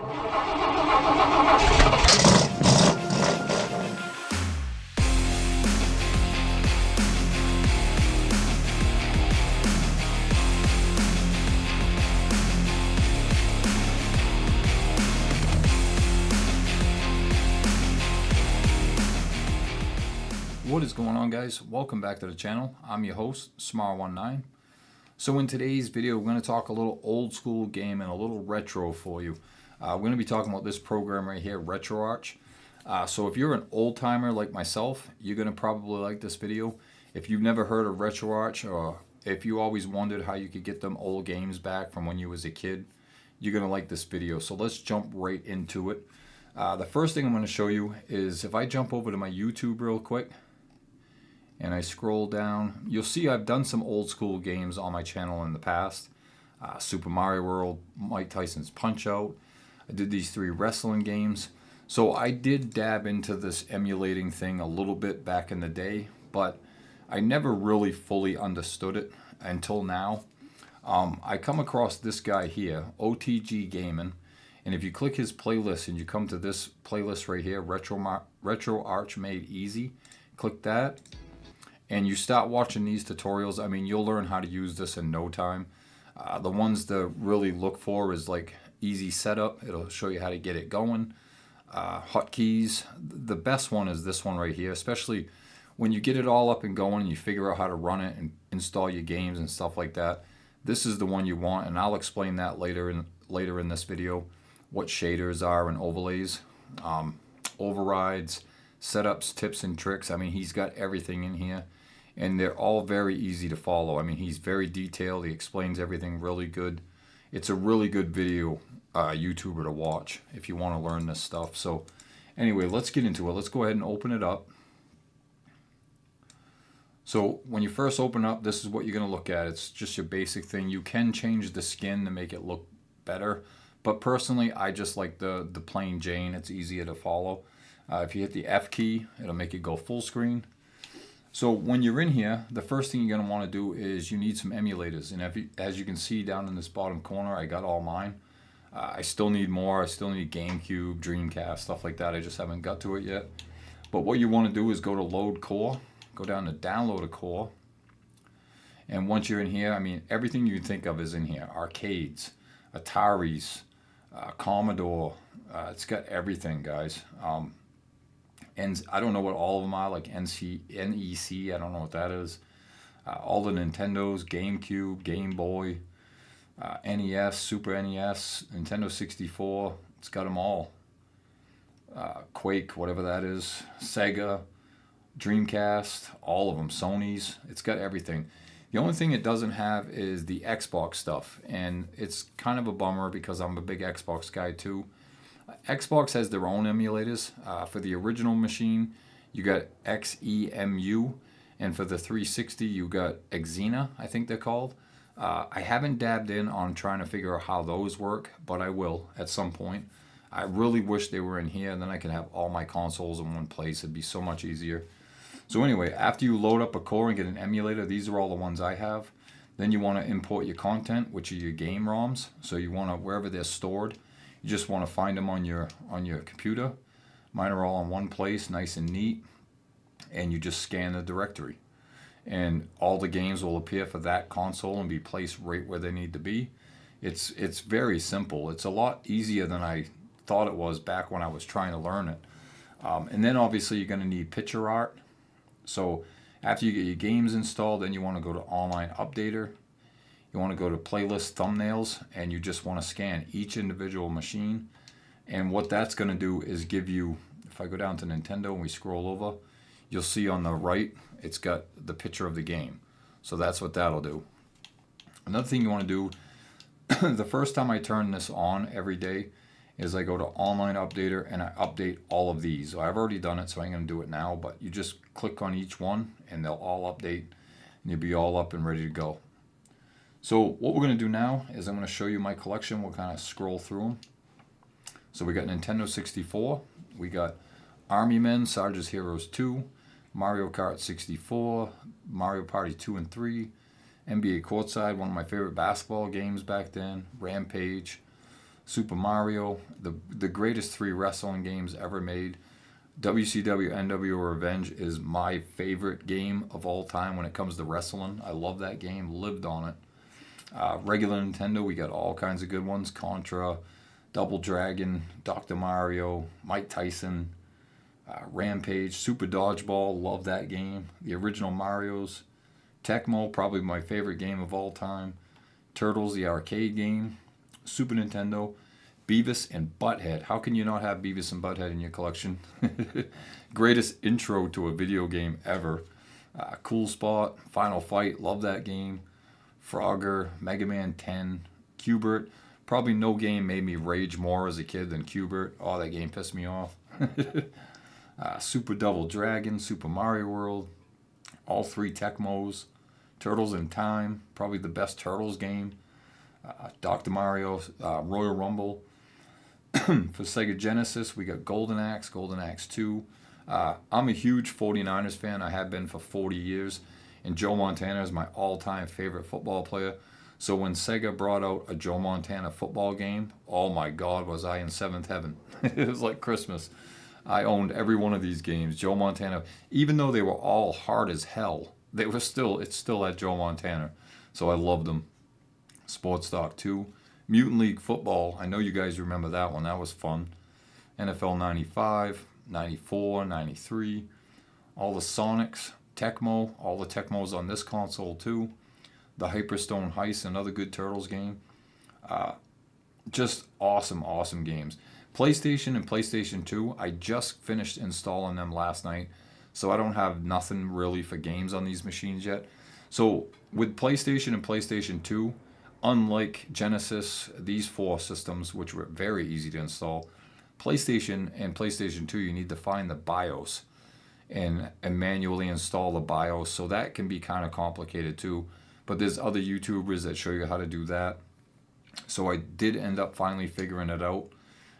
What is going on, guys? Welcome back to the channel. I'm your host, SMARONENINE. So in today's video, we're going to talk a little old school game and a little retro for you. We're going to be talking about this program right here, RetroArch. So if you're an old timer like myself, you're going to probably like this video. If you've never heard of RetroArch, or if you always wondered how you could get them old games back from when you was a kid, you're going to like this video. So let's jump right into it. The first thing I'm going to show you is if I jump over to my YouTube real quick, and I scroll down, you'll see I've done some old school games on my channel in the past. Super Mario World, Mike Tyson's Punch-Out. I did these 3 wrestling games. So I did dab into this emulating thing a little bit back in the day, but I never really fully understood it until now. I come across this guy here, OTG Gaming, and if you click his playlist and you come to this playlist right here, RetroArch Made Easy, click that. And you start watching these tutorials. I mean, you'll learn how to use this in no time. The ones to really look for is like easy setup. It'll show you how to get it going. Hotkeys. The best one is this one right here, especially when you get it all up and going and you figure out how to run it and install your games and stuff like that. This is the one you want, and I'll explain that later in this video, what shaders are and overlays, overrides, setups, tips and tricks. I mean, he's got everything in here. And they're all very easy to follow. I mean, he's very detailed. He explains everything really good. It's a really good video YouTuber to watch if you want to learn this stuff. So anyway, let's get into it. Let's go ahead and open it up. So when you first open up, this is what you're going to look at. It's just your basic thing. You can change the skin to make it look better. But personally, I just like the plain Jane. It's easier to follow. If you hit the F key, it'll make it go full screen. So when you're in here, the first thing you're going to want to do is you need some emulators. And as you can see down in this bottom corner, I got all mine. I still need more. I still need GameCube, Dreamcast, stuff like that. I just haven't got to it yet. But what you want to do is go to Load Core, go down to Download a Core. And once you're in here, I mean, everything you can think of is in here. Arcades, Ataris, Commodore. It's got everything, guys. And I don't know what all of them are, like NEC, I don't know what that is. All the Nintendos, GameCube, Game Boy, NES, Super NES, Nintendo 64, it's got them all. Quake, whatever that is, Sega, Dreamcast, all of them, Sony's, it's got everything. The only thing it doesn't have is the Xbox stuff, and it's kind of a bummer because I'm a big Xbox guy too. Xbox has their own emulators. For the original machine, you got XEMU, and for the 360, you got Xena, I think they're called. I haven't dabbed in on trying to figure out how those work, but I will at some point. I really wish they were in here, and then I can have all my consoles in one place. It'd be so much easier. So anyway, after you load up a core and get an emulator, these are all the ones I have. Then you want to import your content, which are your game ROMs. So you want to, wherever they're stored, you just want to find them on your computer. Mine are all in one place, nice and neat. And you just scan the directory. And all the games will appear for that console and be placed right where they need to be. It's very simple. It's a lot easier than I thought it was back when I was trying to learn it. And then obviously you're going to need picture art. So after you get your games installed, then you want to go to Online Updater. You want to go to Playlist Thumbnails, and you just want to scan each individual machine. And what that's going to do is give you, if I go down to Nintendo and we scroll over, you'll see on the right, it's got the picture of the game. So that's what that'll do. Another thing you want to do, the first time I turn this on every day, is I go to Online Updater and I update all of these. So I've already done it, so I'm going to do it now, but you just click on each one and they'll all update and you'll be all up and ready to go. So what we're going to do now is I'm going to show you my collection. We'll kind of scroll through them. So we got Nintendo 64, we got Army Men, Sarge's Heroes 2, Mario Kart 64, Mario Party 2 and 3, NBA Courtside, one of my favorite basketball games back then, Rampage, Super Mario, the greatest 3 wrestling games ever made. WCW NWO Revenge is my favorite game of all time when it comes to wrestling. I love that game, lived on it. Regular Nintendo, we got all kinds of good ones. Contra, Double Dragon, Dr. Mario, Mike Tyson, Rampage, Super Dodgeball, love that game. The original Marios. Tecmo, probably my favorite game of all time. Turtles, the arcade game. Super Nintendo. Beavis and Butthead. How can you not have Beavis and Butthead in your collection? Greatest intro to a video game ever. Cool Spot, Final Fight, love that game. Frogger, Mega Man 10, Q*bert. Probably no game made me rage more as a kid than Q*bert. Oh, that game pissed me off. Super Double Dragon, Super Mario World, all 3 Tecmos. Turtles in Time, probably the best Turtles game. Dr. Mario, Royal Rumble. For Sega Genesis, we got Golden Axe, Golden Axe 2. I'm a huge 49ers fan. I have been for 40 years. And Joe Montana is my all-time favorite football player. So when Sega brought out a Joe Montana football game, oh my God, was I in 7th heaven. It was like Christmas. I owned every one of these games. Joe Montana, even though they were all hard as hell, it's still at Joe Montana. So I loved them. Sports Stock 2. Mutant League Football, I know you guys remember that one. That was fun. NFL 95, 94, 93. All the Sonics. Tecmo, all the Tecmos on this console too. The Hyperstone Heist, another good Turtles game. Just awesome games. PlayStation and PlayStation 2, I just finished installing them last night, so I don't have nothing really for games on these machines yet. So with PlayStation and PlayStation 2, unlike Genesis, these 4 systems, which were very easy to install, PlayStation and PlayStation 2, you need to find the BIOS and manually install the BIOS, so that can be kind of complicated too. But there's other YouTubers that show you how to do that. So I did end up finally figuring it out.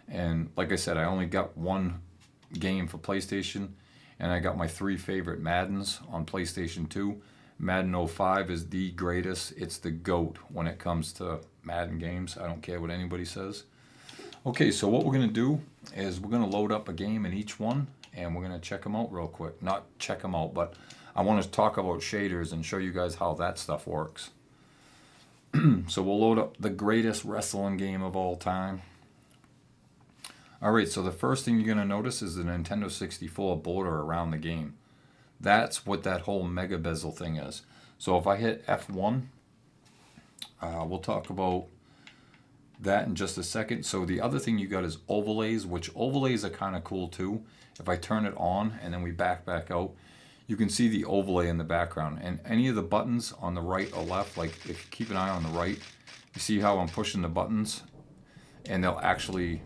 And like I said, I only got 1 game for PlayStation, and I got my 3 favorite Maddens on PlayStation 2. Madden 05 is the greatest. It's the GOAT when it comes to Madden games. I don't care what anybody says. Okay, so what we're going to do is we're going to load up a game in each one, and we're going to check them out real quick. Not check them out, but I want to talk about shaders and show you guys how that stuff works. So we'll load up the greatest wrestling game of all time. Alright, so the first thing you're going to notice is the Nintendo 64 border around the game. That's what that whole mega bezel thing is. So if I hit F1, we'll talk about that in just a second. So the other thing you got is overlays, which overlays are kind of cool too. If I turn it on and then we back out, you can see the overlay in the background. And any of the buttons on the right or left, like if you keep an eye on the right, you see how I'm pushing the buttons, and they'll actually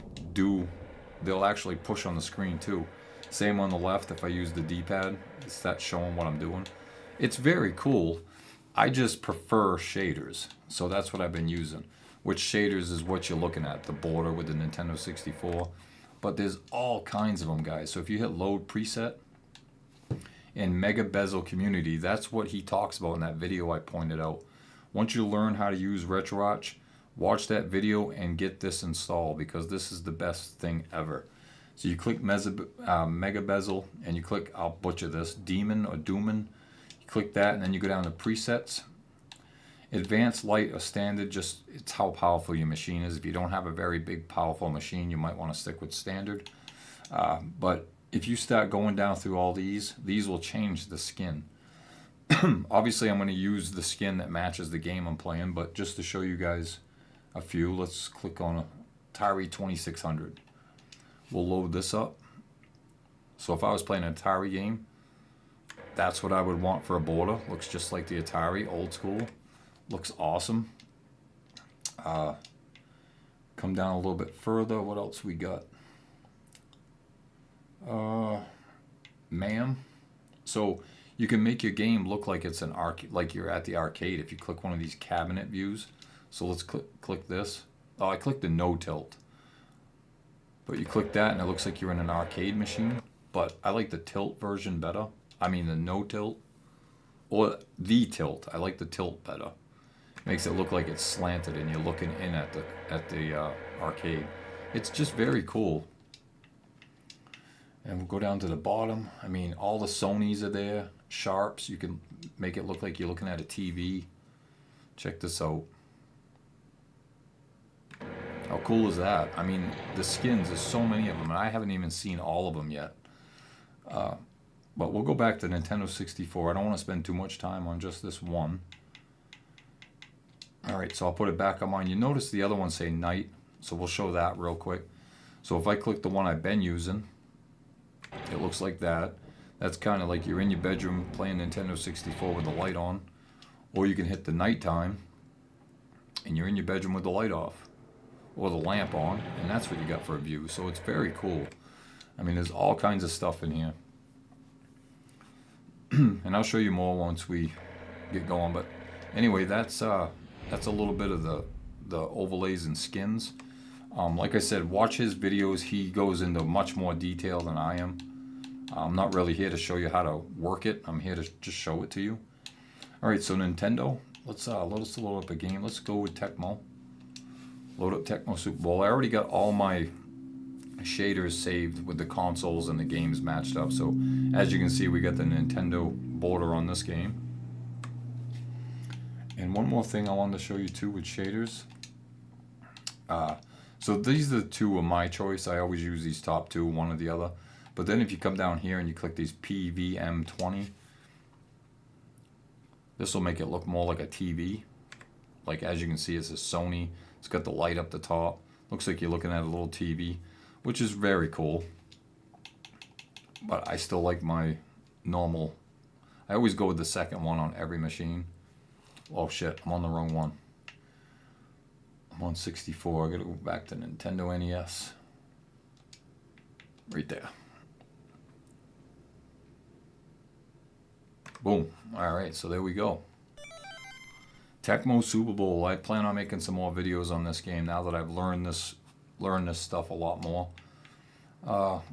push on the screen too. Same on the left, if I use the D-pad, that's showing what I'm doing. It's very cool. I just prefer shaders, so that's what I've been using. Which shaders is what you're looking at, the border with the Nintendo 64. But there's all kinds of them, guys. So if you hit load preset in Mega Bezel Community, that's what he talks about in that video I pointed out. Once you learn how to use RetroArch, watch that video and get this installed, because this is the best thing ever. So you click Mega Bezel, and you click, I'll butcher this, Demon or Dooman. You click that, and then you go down to presets. Advanced, light, or standard, just it's how powerful your machine is. If you don't have a very big, powerful machine, you might want to stick with standard. But if you start going down through all these will change the skin. Obviously, I'm going to use the skin that matches the game I'm playing, but just to show you guys a few, let's click on Atari 2600. We'll load this up. So if I was playing an Atari game, that's what I would want for a border. Looks just like the Atari, old school. Looks awesome. Come down a little bit further. What else we got? Ma'am. So you can make your game look like it's like you're at the arcade if you click one of these cabinet views. So let's click this. Oh, I clicked the no tilt. But you click that and it looks like you're in an arcade machine. But I like the tilt version better. I mean the no tilt. Or the tilt. I like the tilt better. Makes it look like it's slanted and you're looking in at the arcade. It's just very cool. And we'll go down to the bottom. I mean, all the Sonys are there. Sharps. You can make it look like you're looking at a TV. Check this out. How cool is that? I mean, the skins, there's so many of them, and I haven't even seen all of them yet. But we'll go back to Nintendo 64. I don't want to spend too much time on just this one. Alright, so I'll put it back on mine. You notice the other ones say night, so we'll show that real quick. So if I click the one I've been using, it looks like that. That's kind of like you're in your bedroom playing Nintendo 64 with the light on. Or you can hit the nighttime, and you're in your bedroom with the light off. Or the lamp on, and that's what you got for a view. So it's very cool. I mean, there's all kinds of stuff in here. And I'll show you more once we get going. But anyway, that's a little bit of the overlays and skins. Like I said, watch his videos. He goes into much more detail than I am. I'm not really here to show you how to work it. I'm here to just show it to you. Alright, so Nintendo. Let's load up a game. Let's go with Tecmo. Load up Tecmo Super Bowl. I already got all my shaders saved with the consoles and the games matched up. So as you can see, we got the Nintendo border on this game. And one more thing I wanted to show you too with shaders. So these are the two of my choice. I always use these top two, one or the other. But then if you come down here and you click these PVM20, this will make it look more like a TV. Like as you can see, it's a Sony. It's got the light up the top. Looks like you're looking at a little TV, which is very cool. But I still like my normal. I always go with the second one on every machine. Oh shit, I'm on the wrong one. I'm on 64. I gotta go back to Nintendo NES. Right there. Boom. Alright, so there we go. Tecmo Super Bowl. I plan on making some more videos on this game now that I've learned this stuff a lot more.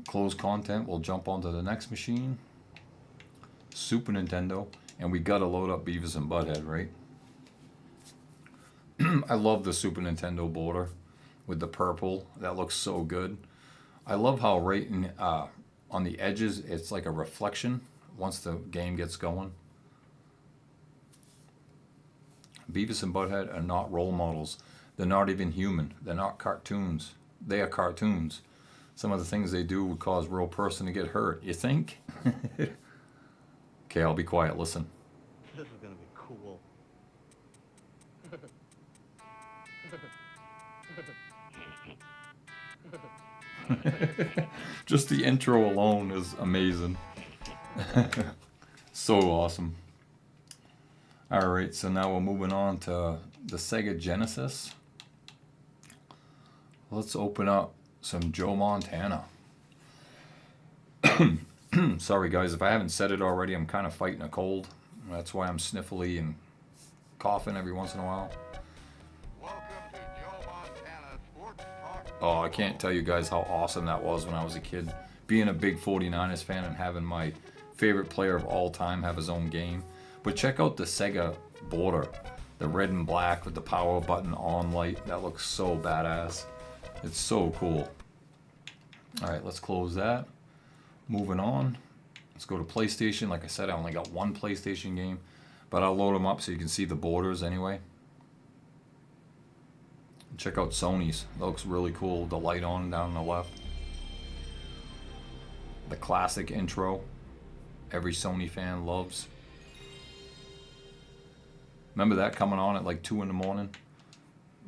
Close content. We'll jump onto the next machine. Super Nintendo. And we gotta load up Beavis and Butthead, right? I love the Super Nintendo border with the purple. That looks so good. I love how right in, on the edges it's like a reflection once the game gets going. Beavis and Butthead are not role models. They're not even human. They're not cartoons. They are cartoons. Some of the things they do would cause a real person to get hurt. You think? Okay, I'll be quiet. Listen. This is gonna be cool. Just the intro alone is amazing. So awesome. Alright, so now we're moving on to the Sega Genesis. Let's open up some Joe Montana. Sorry guys, if I haven't said it already, I'm kind of fighting a cold. That's why I'm sniffly and coughing every once in a while. Welcome to Joe Montana Sports Talk. Oh, I can't tell you guys how awesome that was when I was a kid. Being a big 49ers fan and having my favorite player of all time have his own game. But check out the Sega border. The red and black with the power button on light. That looks so badass. It's so cool. Alright, let's close that. Moving on. Let's go to PlayStation. Like I said, I only got one PlayStation game. But I'll load them up so you can see the borders anyway. Check out Sony's. That looks really cool. The light on down on the left. The classic intro. Every Sony fan loves. Remember that coming on at like 2 in the morning?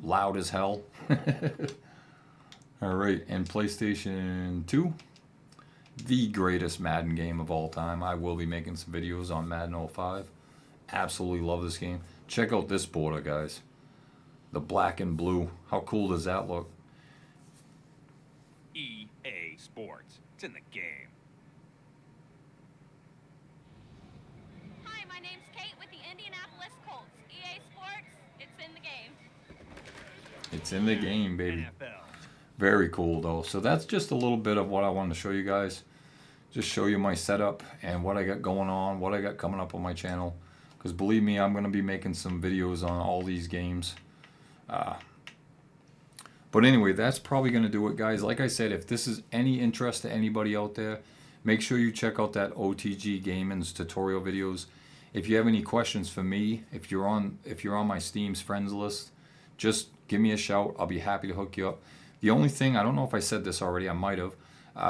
Loud as hell. Alright, and PlayStation 2. The greatest Madden game of all time. I will be making some videos on Madden 05. Absolutely love this game. Check out this border, guys. The black and blue. How cool does that look? EA Sports. It's in the game. Hi, my name's Kate with the Indianapolis Colts. EA Sports, it's in the game. It's in the game, baby. NFL. Very cool, though. So that's just a little bit of what I wanted to show you guys. Just show you my setup and what I got going on, what I got coming up on my channel. Because believe me, I'm going to be making some videos on all these games. But anyway, that's probably going to do it, guys. Like I said, if this is any interest to anybody out there, make sure you check out that OTG Gaming's tutorial videos. If you have any questions for me, if you're on my Steam's friends list, just give me a shout. I'll be happy to hook you up. The only thing, I don't know if I said this already, I might have.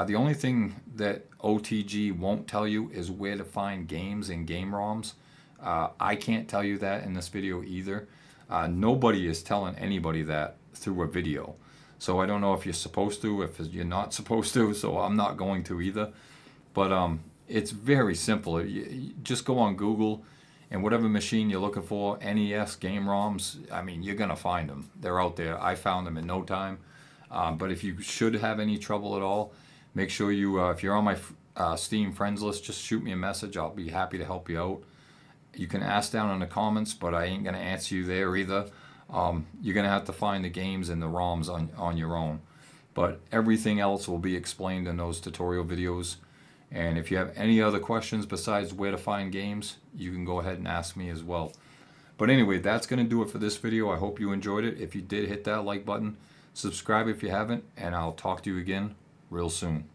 The only thing that OTG won't tell you is where to find games and game ROMs. I can't tell you that in this video either. Nobody is telling anybody that through a video. So I don't know if you're supposed to, if you're not supposed to, so I'm not going to either. But it's very simple. You just go on Google, and whatever machine you're looking for, NES game ROMs, I mean, you're going to find them. They're out there. I found them in no time. But if you should have any trouble at all, make sure you, if you're on my Steam friends list, just shoot me a message. I'll be happy to help you out. You can ask down in the comments, but I ain't going to answer you there either. You're going to have to find the games and the ROMs on your own. But everything else will be explained in those tutorial videos. And if you have any other questions besides where to find games, you can go ahead and ask me as well. But anyway, that's going to do it for this video. I hope you enjoyed it. If you did, hit that like button. Subscribe if you haven't, and I'll talk to you again real soon.